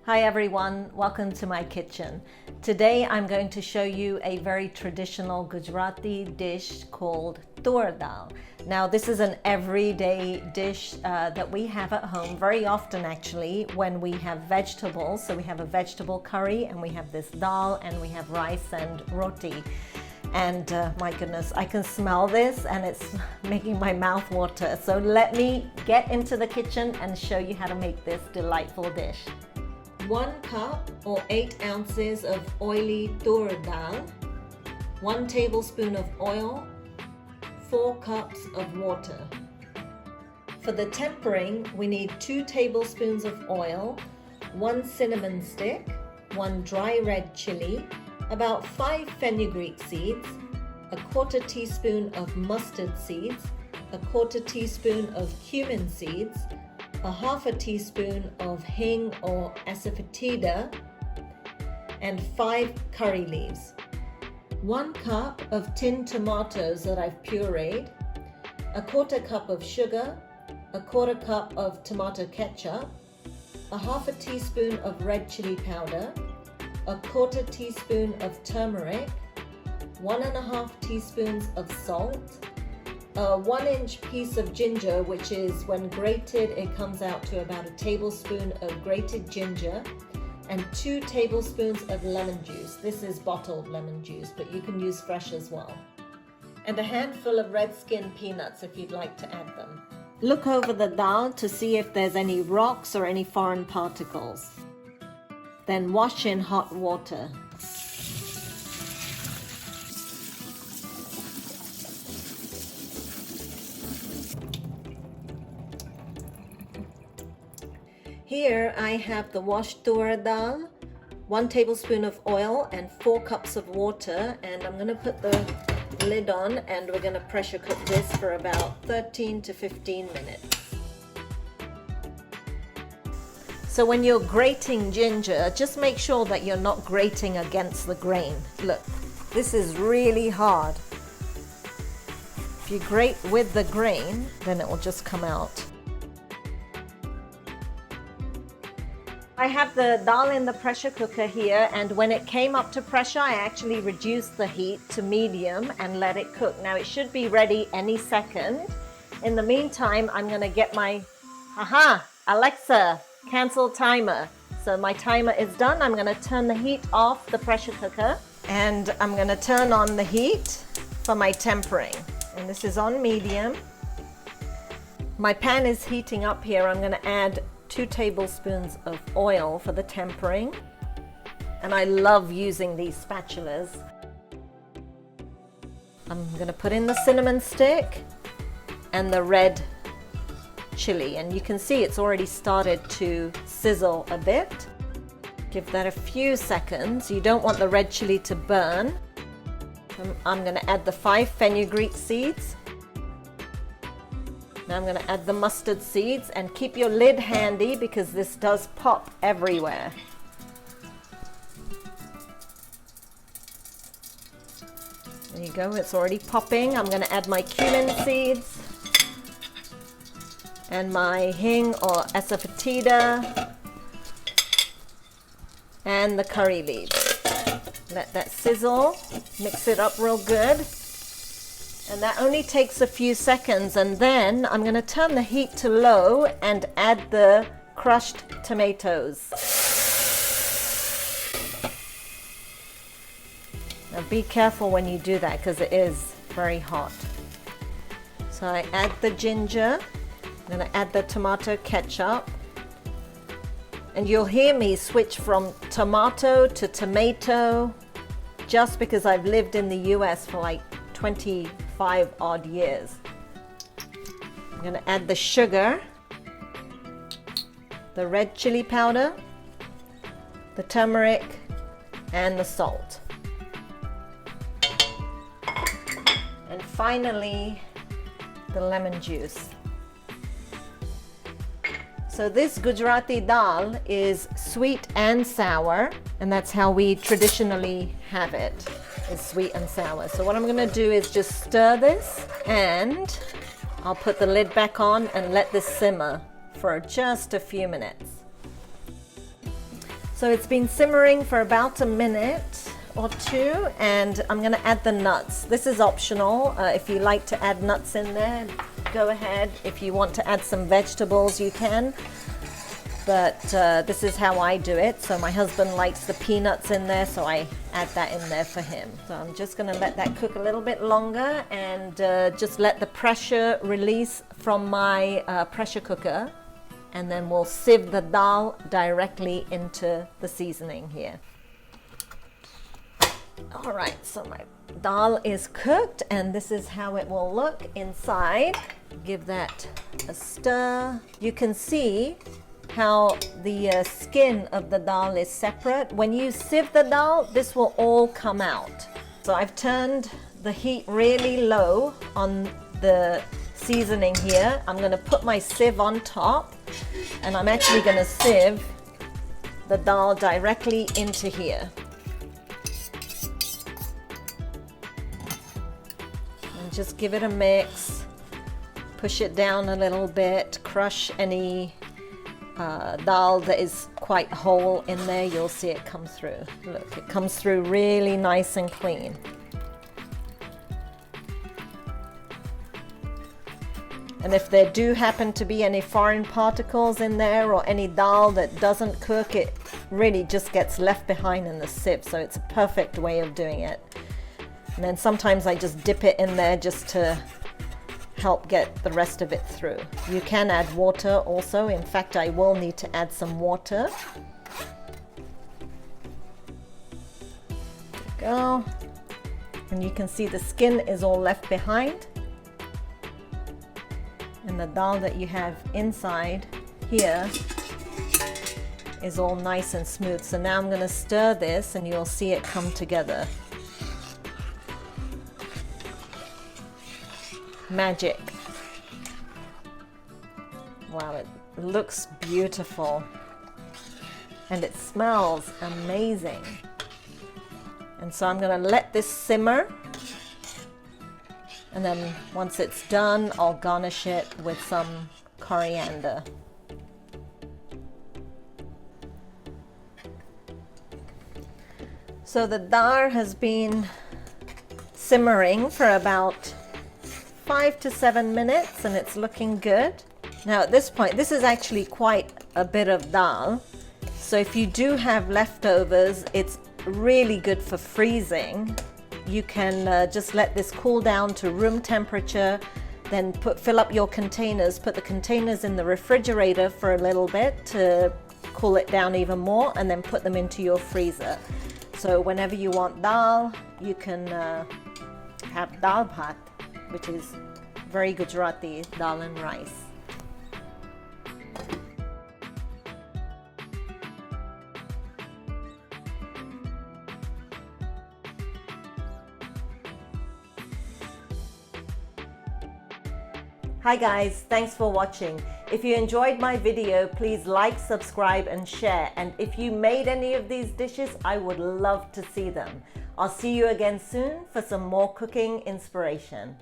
Hi everyone, welcome to my kitchen. Today I'm going to show you a very traditional Gujarati dish called Toor Dal. Now this is an everyday dish that we have at home very often actually when we have vegetables. So we have a vegetable curry and we have this dal and we have rice and roti. And my goodness, I can smell this and it's making my mouth water. So let me get into the kitchen and show you how to make this delightful dish. 1 cup or 8 ounces of oily Toor Dal, 1 tablespoon of oil, 4 cups of water. For the tempering, we need 2 tablespoons of oil, 1 cinnamon stick, 1 dry red chili, about 5 fenugreek seeds, a 1/4 teaspoon of mustard seeds, a 1/4 teaspoon of cumin seeds, a 1/2 teaspoon of hing or asafoetida, and 5 curry leaves. 1 cup of tinned tomatoes that I've pureed, a 1/4 cup of sugar, a 1/4 cup of tomato ketchup, a 1/2 teaspoon of red chili powder, a 1/4 teaspoon of turmeric, 1 1/2 teaspoons of salt, a 1-inch piece of ginger, which is when grated it comes out to about a tablespoon of grated ginger, and 2 tablespoons of lemon juice. This is bottled lemon juice, but you can use fresh as well. And a handful of red skin peanuts if you'd like to add them. Look over the dal to see if there's any rocks or any foreign particles. Then wash in hot water. Here I have the washed Toor Dal, 1 tablespoon of oil and 4 cups of water, and I'm going to put the lid on and we're going to pressure cook this for about 13 to 15 minutes. So when you're grating ginger, just make sure that you're not grating against the grain. Look, this is really hard. If you grate with the grain, then it will just come out. I have the dal in the pressure cooker here, and when it came up to pressure, I actually reduced the heat to medium and let it cook. Now it should be ready any second. In the meantime, I'm gonna get my, Alexa, cancel timer. So my timer is done. I'm gonna turn the heat off the pressure cooker and I'm gonna turn on the heat for my tempering. And this is on medium. My pan is heating up here. I'm gonna add 2 tablespoons of oil for the tempering. And I love using these spatulas. I'm gonna put in the cinnamon stick and the red chili, and you can see it's already started to sizzle a bit. Give that a few seconds. You don't want the red chili to burn. I'm going to add the 5 fenugreek seeds. Now I'm going to add the mustard seeds, and keep your lid handy because this does pop everywhere. There you go, it's already popping. I'm going to add my cumin seeds and my hing or asafoetida and the curry leaves. Let that sizzle, mix it up real good. And that only takes a few seconds, and then I'm going to turn the heat to low and add the crushed tomatoes. Now be careful when you do that because it is very hot. So I add the ginger. I'm going to add the tomato ketchup, and you'll hear me switch from tomato to tomato just because I've lived in the US for like 25 odd years. I'm going to add the sugar, the red chili powder, the turmeric, and the salt. And finally, the lemon juice. So this Gujarati dal is sweet and sour, and that's how we traditionally have it, is sweet and sour. So what I'm going to do is just stir this, and I'll put the lid back on and let this simmer for just a few minutes. So it's been simmering for about a minute or two, and I'm going to add the nuts. This is optional. If you like to add nuts in there, go ahead. If you want to add some vegetables, you can. But this is how I do it. So my husband likes the peanuts in there, so I add that in there for him. So I'm just going to let that cook a little bit longer and just let the pressure release from my pressure cooker. And then we'll sieve the dal directly into the seasoning here. All right, so my dal is cooked, and this is how it will look inside. Give that a stir. You can see how the skin of the dal is separate. When you sieve the dal, this will all come out. So I've turned the heat really low on the seasoning here. I'm going to put my sieve on top, and I'm actually going to sieve the dal directly into here. And just give it a mix, push it down a little bit, crush any dal that is quite whole in there. You'll see it come through. Look, it comes through really nice and clean. And if there do happen to be any foreign particles in there or any dal that doesn't cook, it really just gets left behind in the sieve. So it's a perfect way of doing it. And then sometimes I just dip it in there just to help get the rest of it through. You can add water also. In fact, I will need to add some water. There we go. And you can see the skin is all left behind. And the dal that you have inside here is all nice and smooth. So now I'm going to stir this, and you'll see it come together. Magic. Wow, it looks beautiful. And it smells amazing. And so I'm going to let this simmer. And then once it's done, I'll garnish it with some coriander. So the dal has been simmering for about 5 to 7 minutes, and it's looking good. Now at this point, this is actually quite a bit of dal. So if you do have leftovers, it's really good for freezing. You can just let this cool down to room temperature, then fill up your containers, put the containers in the refrigerator for a little bit to cool it down even more, and then put them into your freezer. So whenever you want dal, you can have dal bhat, which is very Gujarati, dal and rice. Hi guys, thanks for watching. If you enjoyed my video, please like, subscribe and share. And if you made any of these dishes, I would love to see them. I'll see you again soon for some more cooking inspiration.